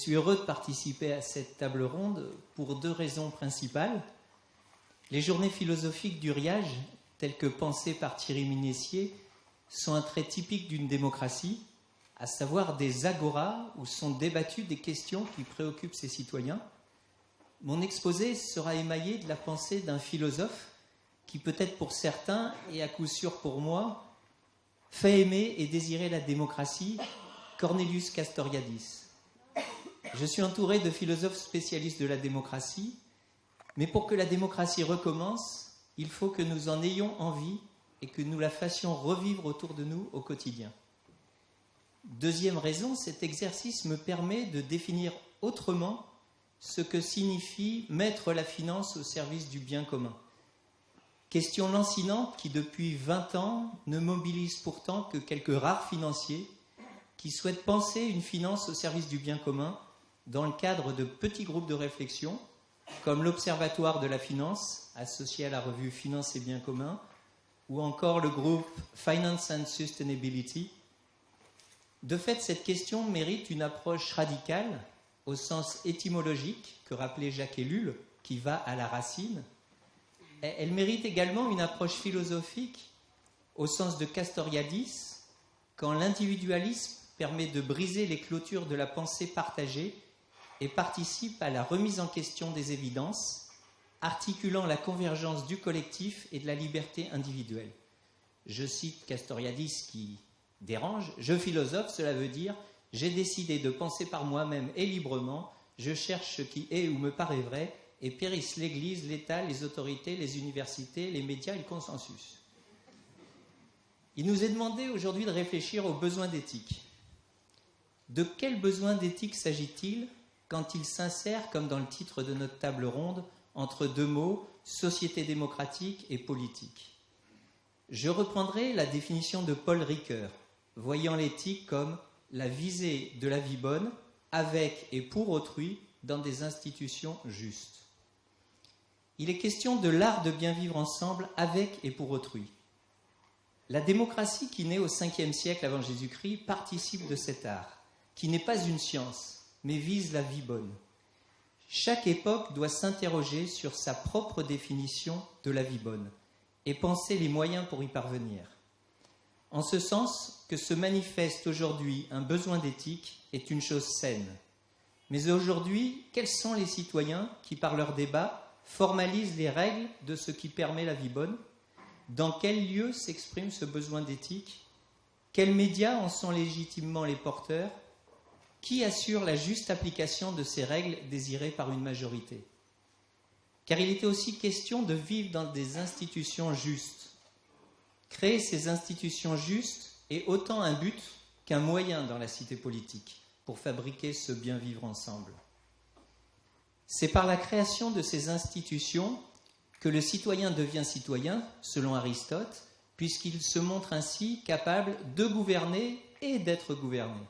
suis heureux de participer à cette table ronde pour deux raisons principales. Les journées philosophiques d'Uriage, telles que pensées par Thierry Minessier, sont un trait typique d'une démocratie, à savoir des agoras où sont débattues des questions qui préoccupent ses citoyens. Mon exposé sera émaillé de la pensée d'un philosophe qui, peut-être pour certains, et à coup sûr pour moi, fait aimer et désirer la démocratie, Cornelius Castoriadis. Je suis entouré de philosophes spécialistes de la démocratie, mais pour que la démocratie recommence, il faut que nous en ayons envie et que nous la fassions revivre autour de nous au quotidien. Deuxième raison, cet exercice me permet de définir autrement ce que signifie mettre la finance au service du bien commun. Question lancinante qui, depuis 20 ans, ne mobilise pourtant que quelques rares financiers qui souhaitent penser une finance au service du bien commun dans le cadre de petits groupes de réflexion, comme l'Observatoire de la finance, associé à la revue Finance et Biens communs, ou encore le groupe Finance and Sustainability. De fait, cette question mérite une approche radicale, au sens étymologique que rappelait Jacques Ellul, qui va à la racine. Elle mérite également une approche philosophique au sens de Castoriadis, quand l'individualisme permet de briser les clôtures de la pensée partagée et participe à la remise en question des évidences, articulant la convergence du collectif et de la liberté individuelle. Je cite Castoriadis qui dérange. « Je philosophe, cela veut dire j'ai décidé de penser par moi-même et librement, je cherche ce qui est ou me paraît vrai, et périssent l'Église, l'État, les autorités, les universités, les médias et le consensus. » Il nous est demandé aujourd'hui de réfléchir aux besoins d'éthique. De quel besoin d'éthique s'agit-il quand il s'insère, comme dans le titre de notre table ronde, entre deux mots, société démocratique et politique? Je reprendrai la définition de Paul Ricoeur, voyant l'éthique comme la visée de la vie bonne, avec et pour autrui, dans des institutions justes. Il est question de l'art de bien vivre ensemble avec et pour autrui. La démocratie qui naît au 5e siècle avant Jésus-Christ participe de cet art, qui n'est pas une science, mais vise la vie bonne. Chaque époque doit s'interroger sur sa propre définition de la vie bonne et penser les moyens pour y parvenir. En ce sens, que se manifeste aujourd'hui un besoin d'éthique est une chose saine. Mais aujourd'hui, quels sont les citoyens qui, par leur débat, formalisent les règles de ce qui permet la vie bonne? Dans quel lieu s'exprime ce besoin d'éthique? Quels médias en sont légitimement les porteurs? Qui assure la juste application de ces règles désirées par une majorité? Car il était aussi question de vivre dans des institutions justes. Créer ces institutions justes est autant un but qu'un moyen dans la cité politique pour fabriquer ce bien vivre ensemble. C'est par la création de ces institutions que le citoyen devient citoyen, selon Aristote, puisqu'il se montre ainsi capable de gouverner et d'être gouverné.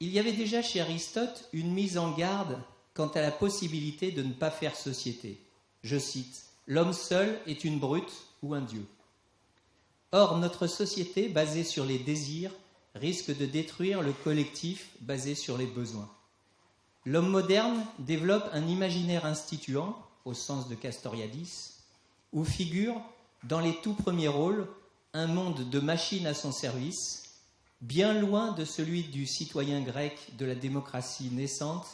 Il y avait déjà chez Aristote une mise en garde quant à la possibilité de ne pas faire société. Je cite, « L'homme seul est une brute ou un dieu ». Or, notre société, basée sur les désirs, risque de détruire le collectif basé sur les besoins. L'homme moderne développe un imaginaire instituant, au sens de Castoriadis, où figure, dans les tout premiers rôles, un monde de machines à son service, bien loin de celui du citoyen grec de la démocratie naissante,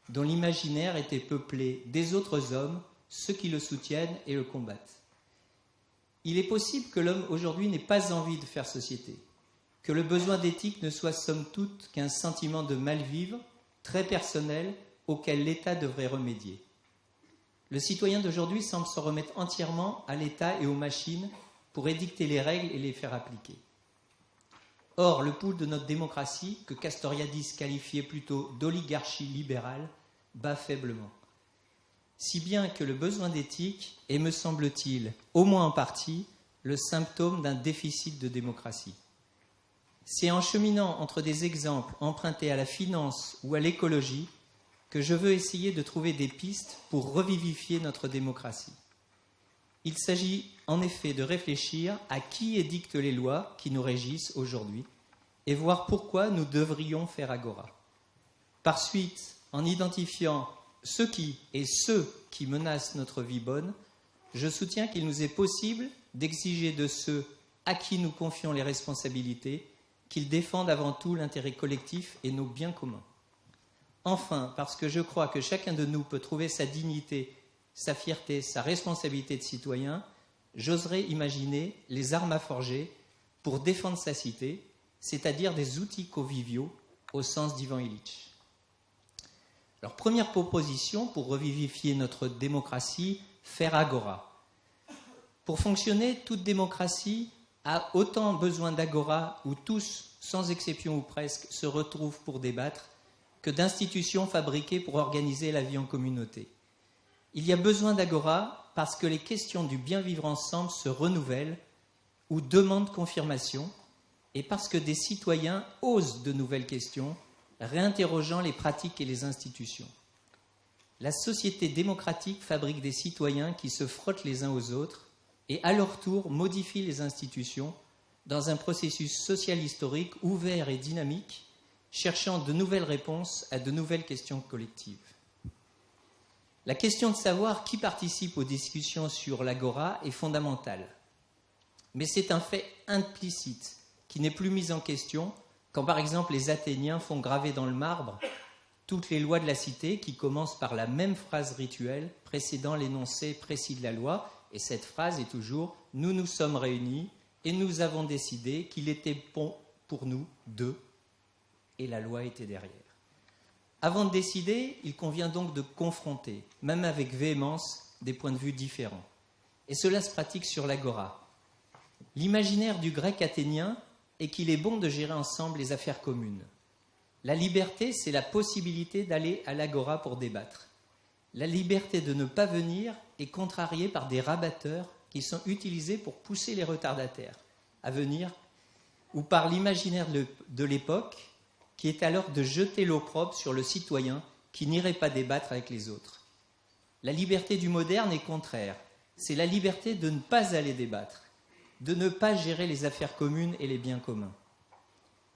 dont l'imaginaire était peuplé des autres hommes, ceux qui le soutiennent et le combattent. Il est possible que l'homme aujourd'hui n'ait pas envie de faire société, que le besoin d'éthique ne soit somme toute qu'un sentiment de mal-vivre, très personnel, auquel l'État devrait remédier. Le citoyen d'aujourd'hui semble s'en remettre entièrement à l'État et aux machines pour édicter les règles et les faire appliquer. Or, le pouls de notre démocratie, que Castoriadis qualifiait plutôt d'oligarchie libérale, bat faiblement. Si bien que le besoin d'éthique est, me semble-t-il, au moins en partie, le symptôme d'un déficit de démocratie. C'est en cheminant entre des exemples empruntés à la finance ou à l'écologie que je veux essayer de trouver des pistes pour revivifier notre démocratie. Il s'agit en effet de réfléchir à qui édicte les lois qui nous régissent aujourd'hui et voir pourquoi nous devrions faire agora. Par suite, en identifiant ceux qui menacent notre vie bonne, je soutiens qu'il nous est possible d'exiger de ceux à qui nous confions les responsabilités qu'ils défendent avant tout l'intérêt collectif et nos biens communs. Enfin, parce que je crois que chacun de nous peut trouver sa dignité, sa fierté, sa responsabilité de citoyen, j'oserais imaginer les armes à forger pour défendre sa cité, c'est-à-dire des outils conviviaux au sens d'Ivan Illich. Alors, première proposition pour revivifier notre démocratie, faire agora. Pour fonctionner, toute démocratie a autant besoin d'agora où tous, sans exception ou presque, se retrouvent pour débattre, que d'institutions fabriquées pour organiser la vie en communauté. Il y a besoin d'agora parce que les questions du bien vivre ensemble se renouvellent ou demandent confirmation, et parce que des citoyens osent de nouvelles questions, réinterrogeant les pratiques et les institutions. La société démocratique fabrique des citoyens qui se frottent les uns aux autres et, à leur tour, modifient les institutions dans un processus social historique ouvert et dynamique, cherchant de nouvelles réponses à de nouvelles questions collectives. La question de savoir qui participe aux discussions sur l'agora est fondamentale. Mais c'est un fait implicite qui n'est plus mis en question quand, par exemple, les Athéniens font graver dans le marbre toutes les lois de la cité qui commencent par la même phrase rituelle précédant l'énoncé précis de la loi. Et cette phrase est toujours « Nous nous sommes réunis et nous avons décidé qu'il était bon pour nous de… » Et la loi était derrière. Avant de décider, il convient donc de confronter, même avec véhémence, des points de vue différents. Et cela se pratique sur l'agora. L'imaginaire du grec athénien est qu'il est bon de gérer ensemble les affaires communes. La liberté, c'est la possibilité d'aller à l'agora pour débattre. La liberté de ne pas venir est contrariée par des rabatteurs qui sont utilisés pour pousser les retardataires à venir, ou par l'imaginaire de l'époque, qui est alors de jeter l'opprobre sur le citoyen qui n'irait pas débattre avec les autres. La liberté du moderne est contraire. C'est la liberté de ne pas aller débattre, de ne pas gérer les affaires communes et les biens communs.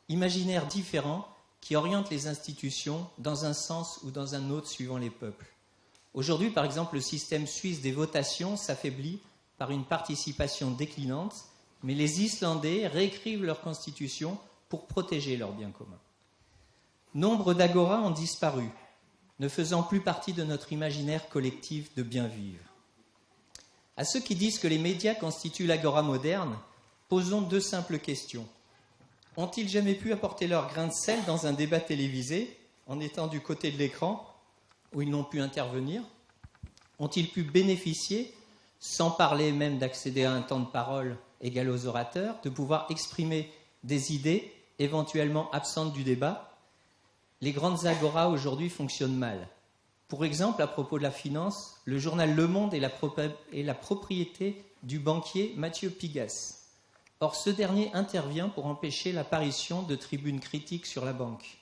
Imaginaire différent qui oriente les institutions dans un sens ou dans un autre suivant les peuples. Aujourd'hui, par exemple, le système suisse des votations s'affaiblit par une participation déclinante, mais les Islandais réécrivent leur constitution pour protéger leurs biens communs. Nombre d'agoras ont disparu, ne faisant plus partie de notre imaginaire collectif de bien vivre. À ceux qui disent que les médias constituent l'agora moderne, posons deux simples questions. Ont-ils jamais pu apporter leur grain de sel dans un débat télévisé, en étant du côté de l'écran, où ils n'ont pu intervenir? Ont-ils pu bénéficier, sans parler même d'accéder à un temps de parole égal aux orateurs, de pouvoir exprimer des idées éventuellement absentes du débat? Les grandes agoras aujourd'hui fonctionnent mal. Pour exemple, à propos de la finance, le journal Le Monde est la propriété du banquier Mathieu Pigasse. Or, ce dernier intervient pour empêcher l'apparition de tribunes critiques sur la banque.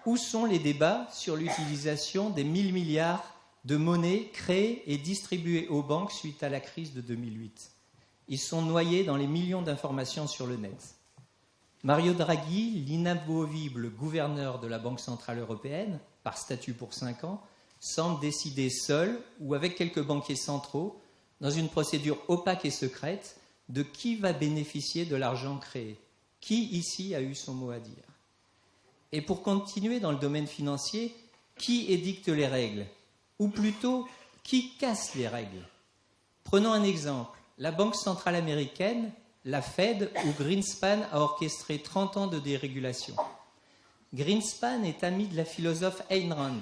Où sont les débats sur l'utilisation des 1000 milliards de monnaie créée et distribuée aux banques suite à la crise de 2008? Ils sont noyés dans les millions d'informations sur le net. Mario Draghi, l'inamovible gouverneur de la Banque centrale européenne, par statut pour 5 ans, semble décider seul ou avec quelques banquiers centraux, dans une procédure opaque et secrète, de qui va bénéficier de l'argent créé. Qui ici a eu son mot à dire? Et pour continuer dans le domaine financier, qui édicte les règles? Ou plutôt, qui casse les règles? Prenons un exemple. La Banque centrale américaine, la Fed, où Greenspan a orchestré 30 ans de dérégulation. Greenspan est ami de la philosophe Ayn Rand.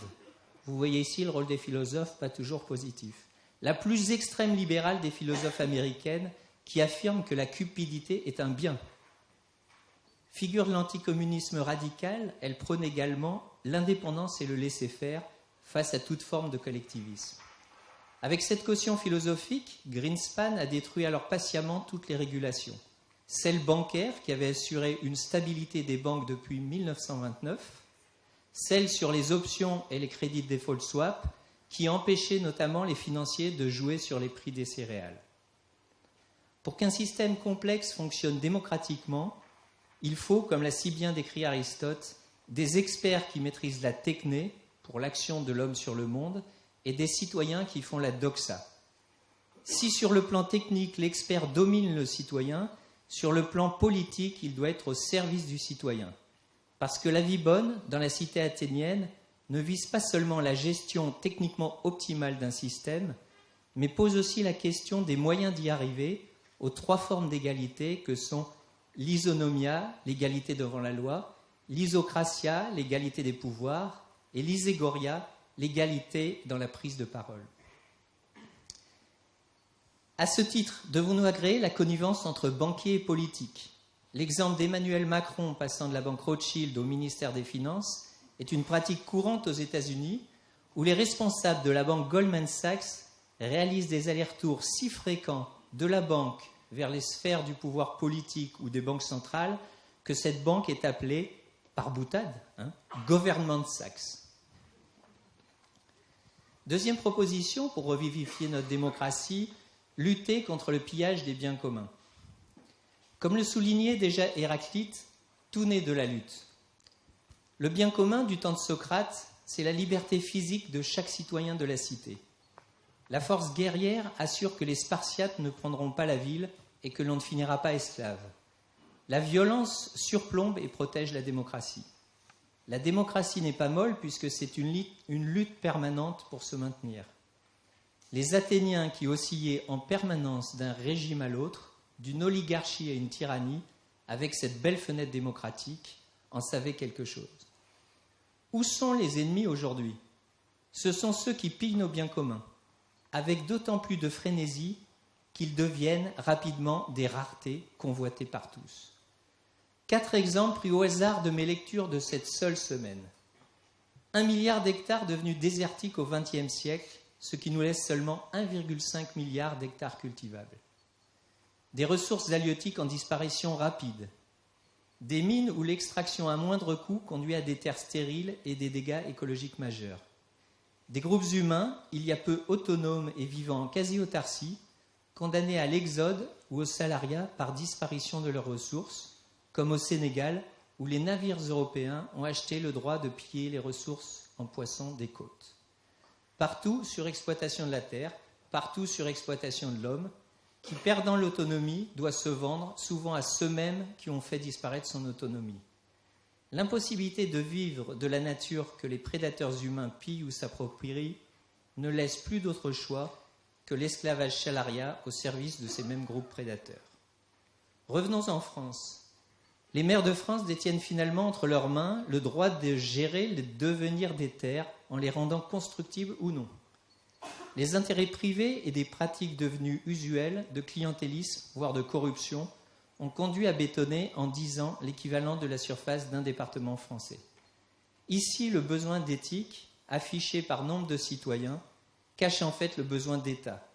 Vous voyez ici le rôle des philosophes, pas toujours positif. La plus extrême libérale des philosophes américaines qui affirme que la cupidité est un bien. Figure de l'anticommunisme radical, elle prône également l'indépendance et le laisser-faire face à toute forme de collectivisme. Avec cette caution philosophique, Greenspan a détruit alors patiemment toutes les régulations. Celle bancaire, qui avait assuré une stabilité des banques depuis 1929, celle sur les options et les crédits de default swap, qui empêchait notamment les financiers de jouer sur les prix des céréales. Pour qu'un système complexe fonctionne démocratiquement, il faut, comme l'a si bien décrit Aristote, des experts qui maîtrisent la techné pour l'action de l'homme sur le monde et des citoyens qui font la doxa. Si sur le plan technique, l'expert domine le citoyen, sur le plan politique, il doit être au service du citoyen. Parce que la vie bonne, dans la cité athénienne, ne vise pas seulement la gestion techniquement optimale d'un système, mais pose aussi la question des moyens d'y arriver aux trois formes d'égalité que sont l'isonomia, l'égalité devant la loi, l'isocratia, l'égalité des pouvoirs, et l'iségoria, l'égalité dans la prise de parole. À ce titre, devons-nous agréer la connivence entre banquiers et politiques ? L'exemple d'Emmanuel Macron passant de la banque Rothschild au ministère des Finances est une pratique courante aux États-Unis où les responsables de la banque Goldman Sachs réalisent des allers-retours si fréquents de la banque vers les sphères du pouvoir politique ou des banques centrales que cette banque est appelée, par boutade, Government Sachs. Deuxième proposition pour revivifier notre démocratie, lutter contre le pillage des biens communs. Comme le soulignait déjà Héraclite, tout naît de la lutte. Le bien commun du temps de Socrate, c'est la liberté physique de chaque citoyen de la cité. La force guerrière assure que les Spartiates ne prendront pas la ville et que l'on ne finira pas esclave. La violence surplombe et protège la démocratie. La démocratie n'est pas molle puisque c'est une lutte permanente pour se maintenir. Les Athéniens qui oscillaient en permanence d'un régime à l'autre, d'une oligarchie à une tyrannie, avec cette belle fenêtre démocratique, en savaient quelque chose. Où sont les ennemis aujourd'hui ? Ce sont ceux qui pillent nos biens communs, avec d'autant plus de frénésie qu'ils deviennent rapidement des raretés convoitées par tous. 4 exemples pris au hasard de mes lectures de cette seule semaine. 1 milliard d'hectares devenus désertiques au XXe siècle, ce qui nous laisse seulement 1,5 milliard d'hectares cultivables. Des ressources halieutiques en disparition rapide. Des mines où l'extraction à moindre coût conduit à des terres stériles et des dégâts écologiques majeurs. Des groupes humains, il y a peu autonomes et vivant en quasi-autarcie, condamnés à l'exode ou au salariat par disparition de leurs ressources, comme au Sénégal, où les navires européens ont acheté le droit de piller les ressources en poissons des côtes. Partout, surexploitation de la terre, partout, surexploitation de l'homme, qui, perdant l'autonomie, doit se vendre souvent à ceux-mêmes qui ont fait disparaître son autonomie. L'impossibilité de vivre de la nature que les prédateurs humains pillent ou s'approprient ne laisse plus d'autre choix que l'esclavage salariat au service de ces mêmes groupes prédateurs. Revenons en France. Les maires de France détiennent finalement entre leurs mains le droit de gérer le devenir des terres en les rendant constructibles ou non. Les intérêts privés et des pratiques devenues usuelles de clientélisme, voire de corruption, ont conduit à bétonner en 10 ans l'équivalent de la surface d'un département français. Ici, le besoin d'éthique, affiché par nombre de citoyens, cache en fait le besoin d'État.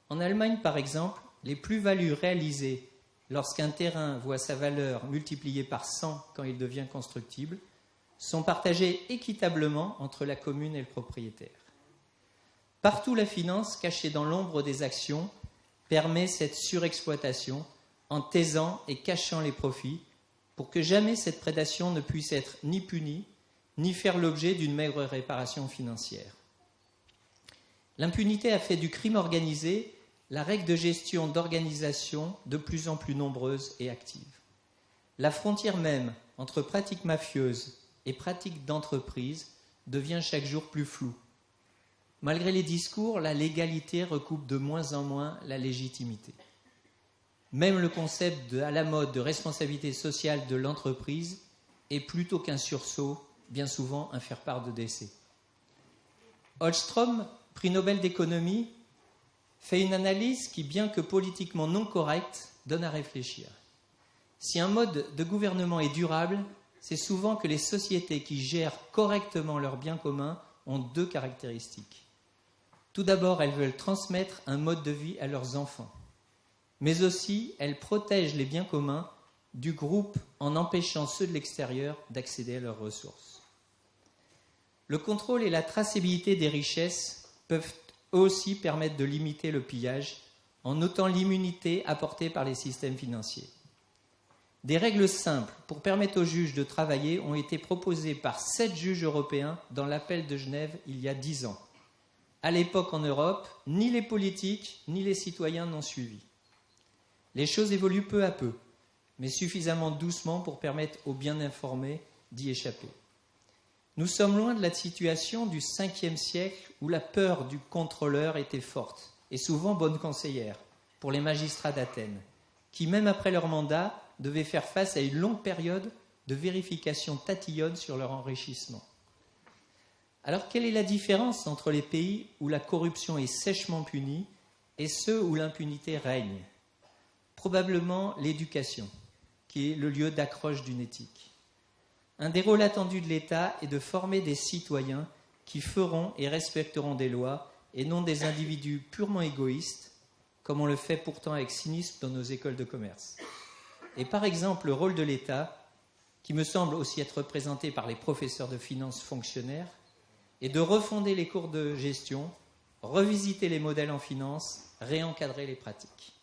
En Allemagne, par exemple, les plus-values réalisées lorsqu'un terrain voit sa valeur multipliée par 100 quand il devient constructible, sont partagées équitablement entre la commune et le propriétaire. Partout, la finance, cachée dans l'ombre des actions, permet cette surexploitation en taisant et cachant les profits pour que jamais cette prédation ne puisse être ni punie, ni faire l'objet d'une maigre réparation financière. L'impunité a fait du crime organisé la règle de gestion d'organisations de plus en plus nombreuses et actives. La frontière même entre pratiques mafieuses et pratiques d'entreprise devient chaque jour plus floue. Malgré les discours, la légalité recoupe de moins en moins la légitimité. Même le concept à la mode de responsabilité sociale de l'entreprise est plutôt qu'un sursaut, bien souvent un faire-part de décès. Ostrom, prix Nobel d'économie, fait une analyse qui, bien que politiquement non correcte, donne à réfléchir. Si un mode de gouvernement est durable, c'est souvent que les sociétés qui gèrent correctement leurs biens communs ont 2 caractéristiques. Tout d'abord, elles veulent transmettre un mode de vie à leurs enfants. Mais aussi, elles protègent les biens communs du groupe en empêchant ceux de l'extérieur d'accéder à leurs ressources. Le contrôle et la traçabilité des richesses peuvent aussi permettre de limiter le pillage en notant l'immunité apportée par les systèmes financiers. Des règles simples pour permettre aux juges de travailler ont été proposées par 7 juges européens dans l'appel de Genève il y a 10 ans. À l'époque en Europe, ni les politiques ni les citoyens n'ont suivi. Les choses évoluent peu à peu, mais suffisamment doucement pour permettre aux bien informés d'y échapper. Nous sommes loin de la situation du 5e siècle où la peur du contrôleur était forte et souvent bonne conseillère pour les magistrats d'Athènes, qui, même après leur mandat, devaient faire face à une longue période de vérification tatillonne sur leur enrichissement. Alors, quelle est la différence entre les pays où la corruption est sèchement punie et ceux où l'impunité règne ? Probablement l'éducation, qui est le lieu d'accroche d'une éthique. Un des rôles attendus de l'État est de former des citoyens qui feront et respecteront des lois et non des individus purement égoïstes, comme on le fait pourtant avec cynisme dans nos écoles de commerce. Et par exemple, le rôle de l'État, qui me semble aussi être représenté par les professeurs de finances fonctionnaires, est de refonder les cours de gestion, revisiter les modèles en finance, réencadrer les pratiques.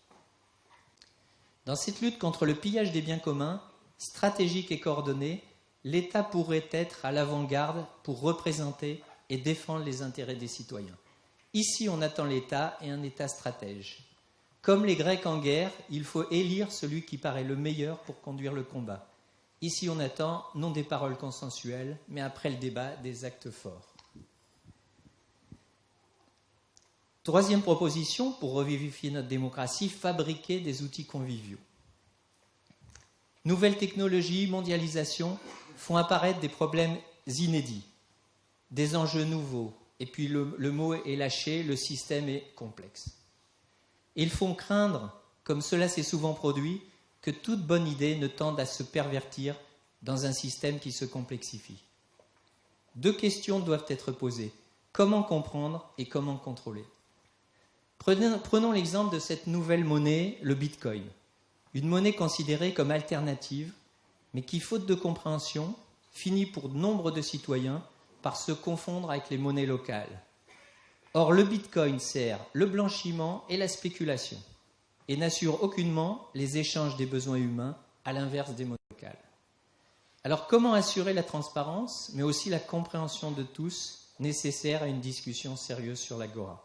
Dans cette lutte contre le pillage des biens communs, stratégique et coordonnée, l'État pourrait être à l'avant-garde pour représenter et défendre les intérêts des citoyens. Ici, on attend l'État et un État stratège. Comme les Grecs en guerre, il faut élire celui qui paraît le meilleur pour conduire le combat. Ici, on attend non des paroles consensuelles, mais après le débat, des actes forts. Troisième proposition, pour revivifier notre démocratie, fabriquer des outils conviviaux. Nouvelles technologies, mondialisation font apparaître des problèmes inédits, des enjeux nouveaux, et puis le mot est lâché, le système est complexe. Ils font craindre, comme cela s'est souvent produit, que toute bonne idée ne tende à se pervertir dans un système qui se complexifie. 2 questions doivent être posées. Comment comprendre et comment contrôler ? Prenons l'exemple de cette nouvelle monnaie, le Bitcoin. Une monnaie considérée comme alternative, mais qui, faute de compréhension, finit pour nombre de citoyens par se confondre avec les monnaies locales. Or, le Bitcoin sert le blanchiment et la spéculation et n'assure aucunement les échanges des besoins humains, à l'inverse des monnaies locales. Alors, comment assurer la transparence, mais aussi la compréhension de tous, nécessaire à une discussion sérieuse sur l'agora ?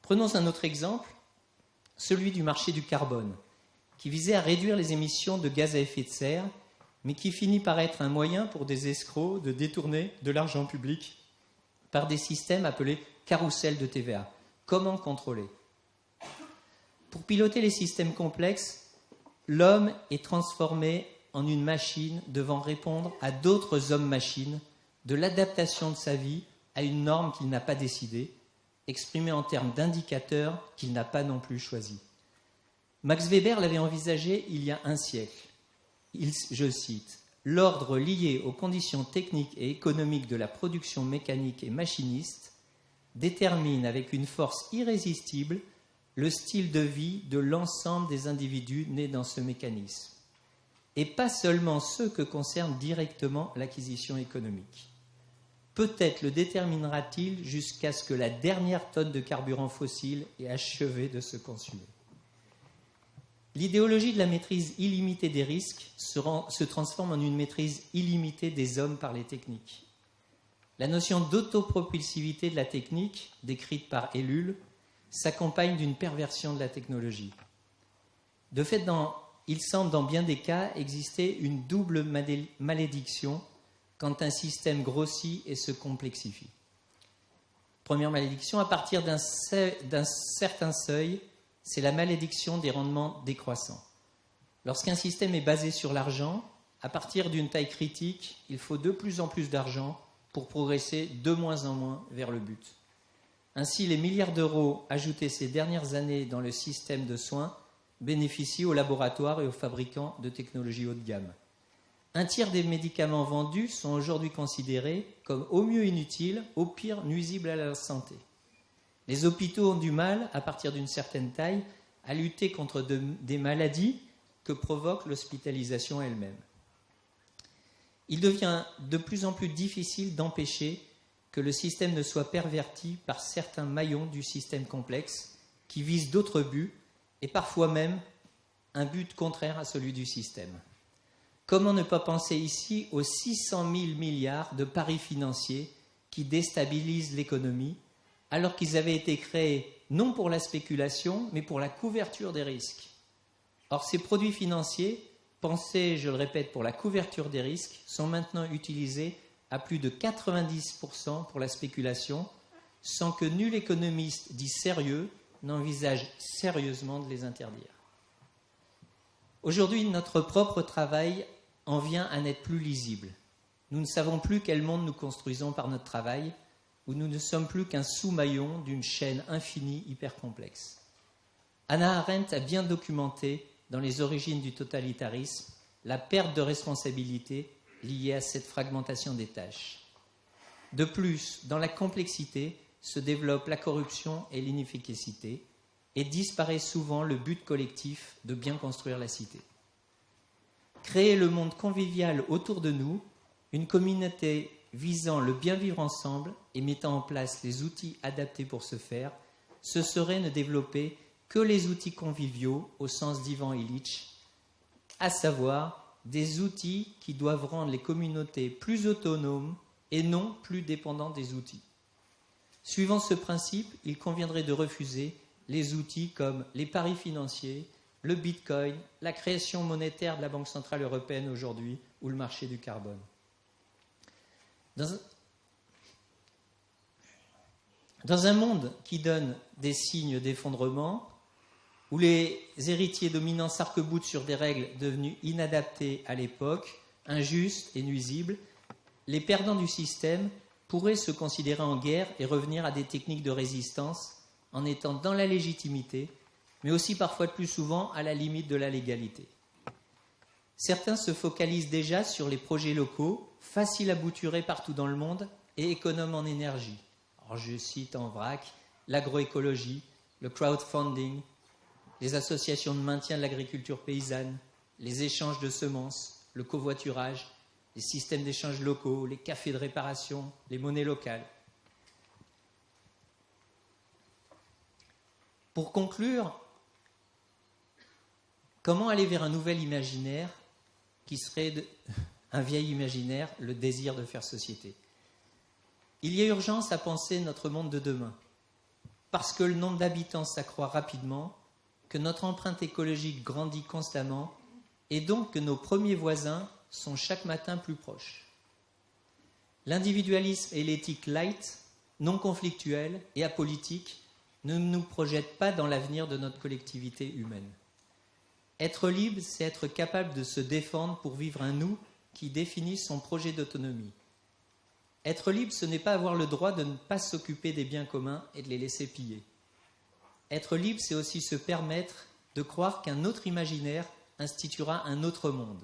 Prenons un autre exemple, celui du marché du carbone, qui visait à réduire les émissions de gaz à effet de serre, mais qui finit par être un moyen pour des escrocs de détourner de l'argent public par des systèmes appelés carrousels de TVA. Comment contrôler ? Pour piloter les systèmes complexes, l'homme est transformé en une machine devant répondre à d'autres hommes-machines de l'adaptation de sa vie à une norme qu'il n'a pas décidée, exprimée en termes d'indicateurs qu'il n'a pas non plus choisis. Max Weber l'avait envisagé il y a un siècle. Je cite, « L'ordre lié aux conditions techniques et économiques de la production mécanique et machiniste détermine avec une force irrésistible le style de vie de l'ensemble des individus nés dans ce mécanisme, et pas seulement ceux que concerne directement l'acquisition économique. Peut-être le déterminera-t-il jusqu'à ce que la dernière tonne de carburant fossile ait achevé de se consumer. » L'idéologie de la maîtrise illimitée des risques se transforme en une maîtrise illimitée des hommes par les techniques. La notion d'autopropulsivité de la technique, décrite par Ellul, s'accompagne d'une perversion de la technologie. De fait, il semble dans bien des cas exister une double malédiction quand un système grossit et se complexifie. Première malédiction, à partir d'un certain seuil, c'est la malédiction des rendements décroissants. Lorsqu'un système est basé sur l'argent, à partir d'une taille critique, il faut de plus en plus d'argent pour progresser de moins en moins vers le but. Ainsi, les milliards d'euros ajoutés ces dernières années dans le système de soins bénéficient aux laboratoires et aux fabricants de technologies haut de gamme. Un tiers des médicaments vendus sont aujourd'hui considérés comme au mieux inutiles, au pire nuisibles à la santé. Les hôpitaux ont du mal, à partir d'une certaine taille, à lutter contre des maladies que provoque l'hospitalisation elle-même. Il devient de plus en plus difficile d'empêcher que le système ne soit perverti par certains maillons du système complexe qui visent d'autres buts et parfois même un but contraire à celui du système. Comment ne pas penser ici aux 600 000 milliards de paris financiers qui déstabilisent l'économie, alors qu'ils avaient été créés non pour la spéculation, mais pour la couverture des risques. Or, ces produits financiers, pensés, je le répète, pour la couverture des risques, sont maintenant utilisés à plus de 90% pour la spéculation, sans que nul économiste dit sérieux n'envisage sérieusement de les interdire. Aujourd'hui, notre propre travail en vient à n'être plus lisible. Nous ne savons plus quel monde nous construisons par notre travail, où nous ne sommes plus qu'un sous-maillon d'une chaîne infinie hyper complexe. Hannah Arendt a bien documenté, dans les origines du totalitarisme, la perte de responsabilité liée à cette fragmentation des tâches. De plus, dans la complexité se développe la corruption et l'inefficacité, et disparaît souvent le but collectif de bien construire la cité. Créer le monde convivial autour de nous, une communauté visant le bien vivre ensemble et mettant en place les outils adaptés pour ce faire, ce serait ne développer que les outils conviviaux au sens d'Ivan Illich, à savoir des outils qui doivent rendre les communautés plus autonomes et non plus dépendantes des outils. Suivant ce principe, il conviendrait de refuser les outils comme les paris financiers, le bitcoin, la création monétaire de la Banque centrale européenne aujourd'hui ou le marché du carbone. Dans un monde qui donne des signes d'effondrement, où les héritiers dominants s'arc-boutent sur des règles devenues inadaptées à l'époque, injustes et nuisibles, les perdants du système pourraient se considérer en guerre et revenir à des techniques de résistance en étant dans la légitimité, mais aussi parfois de plus souvent à la limite de la légalité. Certains se focalisent déjà sur les projets locaux, faciles à bouturer partout dans le monde et économes en énergie. Alors je cite en vrac l'agroécologie, le crowdfunding, les associations de maintien de l'agriculture paysanne, les échanges de semences, le covoiturage, les systèmes d'échange locaux, les cafés de réparation, les monnaies locales. Pour conclure, comment aller vers un nouvel imaginaire qui serait un vieil imaginaire, le désir de faire société? Il y a urgence à penser notre monde de demain, parce que le nombre d'habitants s'accroît rapidement, que notre empreinte écologique grandit constamment, et donc que nos premiers voisins sont chaque matin plus proches. L'individualisme et l'éthique light, non conflictuelle et apolitique, ne nous projettent pas dans l'avenir de notre collectivité humaine. Être libre, c'est être capable de se défendre pour vivre un nous qui définit son projet d'autonomie. Être libre, ce n'est pas avoir le droit de ne pas s'occuper des biens communs et de les laisser piller. Être libre, c'est aussi se permettre de croire qu'un autre imaginaire instituera un autre monde.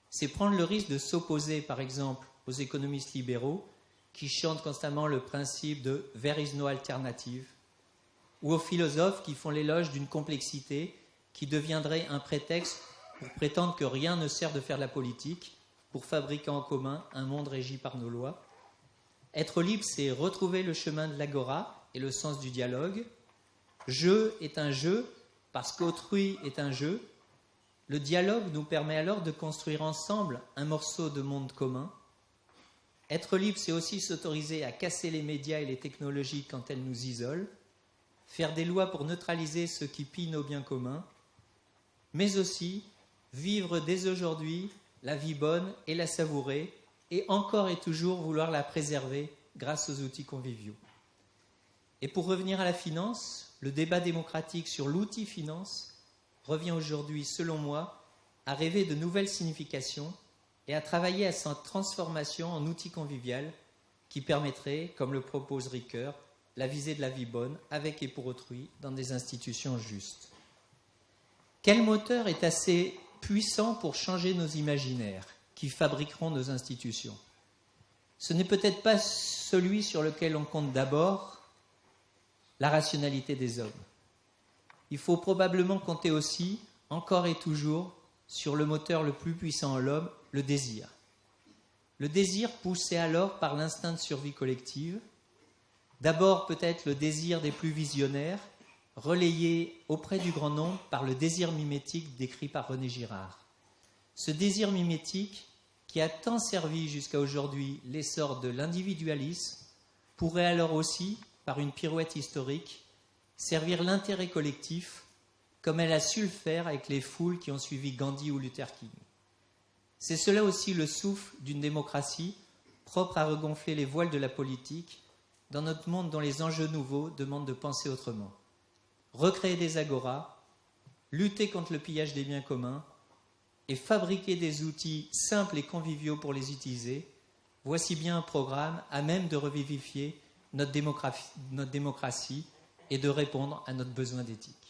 C'est prendre le risque de s'opposer, par exemple, aux économistes libéraux qui chantent constamment le principe de « there is no alternative » ou aux philosophes qui font l'éloge d'une complexité qui deviendrait un prétexte pour prétendre que rien ne sert de faire de la politique, pour fabriquer en commun un monde régi par nos lois. Être libre, c'est retrouver le chemin de l'agora et le sens du dialogue. Jeu est un jeu parce qu'autrui est un jeu. Le dialogue nous permet alors de construire ensemble un morceau de monde commun. Être libre, c'est aussi s'autoriser à casser les médias et les technologies quand elles nous isolent, faire des lois pour neutraliser ceux qui pillent nos biens communs, mais aussi vivre dès aujourd'hui la vie bonne et la savourer, et encore et toujours vouloir la préserver grâce aux outils conviviaux. Et pour revenir à la finance, le débat démocratique sur l'outil finance revient aujourd'hui, selon moi, à rêver de nouvelles significations et à travailler à sa transformation en outil convivial qui permettrait, comme le propose Ricoeur, la visée de la vie bonne avec et pour autrui dans des institutions justes. Quel moteur est assez puissant pour changer nos imaginaires qui fabriqueront nos institutions? Ce n'est peut-être pas celui sur lequel on compte d'abord, la rationalité des hommes. Il faut probablement compter aussi, encore et toujours, sur le moteur le plus puissant en l'homme, le désir. Le désir poussé alors par l'instinct de survie collective, d'abord peut-être le désir des plus visionnaires, relayé auprès du grand nombre par le désir mimétique décrit par René Girard. Ce désir mimétique, qui a tant servi jusqu'à aujourd'hui l'essor de l'individualisme, pourrait alors aussi, par une pirouette historique, servir l'intérêt collectif comme elle a su le faire avec les foules qui ont suivi Gandhi ou Luther King. C'est cela aussi le souffle d'une démocratie propre à regonfler les voiles de la politique dans notre monde dont les enjeux nouveaux demandent de penser autrement. Recréer des agoras, lutter contre le pillage des biens communs et fabriquer des outils simples et conviviaux pour les utiliser, voici bien un programme à même de revivifier notre démocratie et de répondre à notre besoin d'éthique.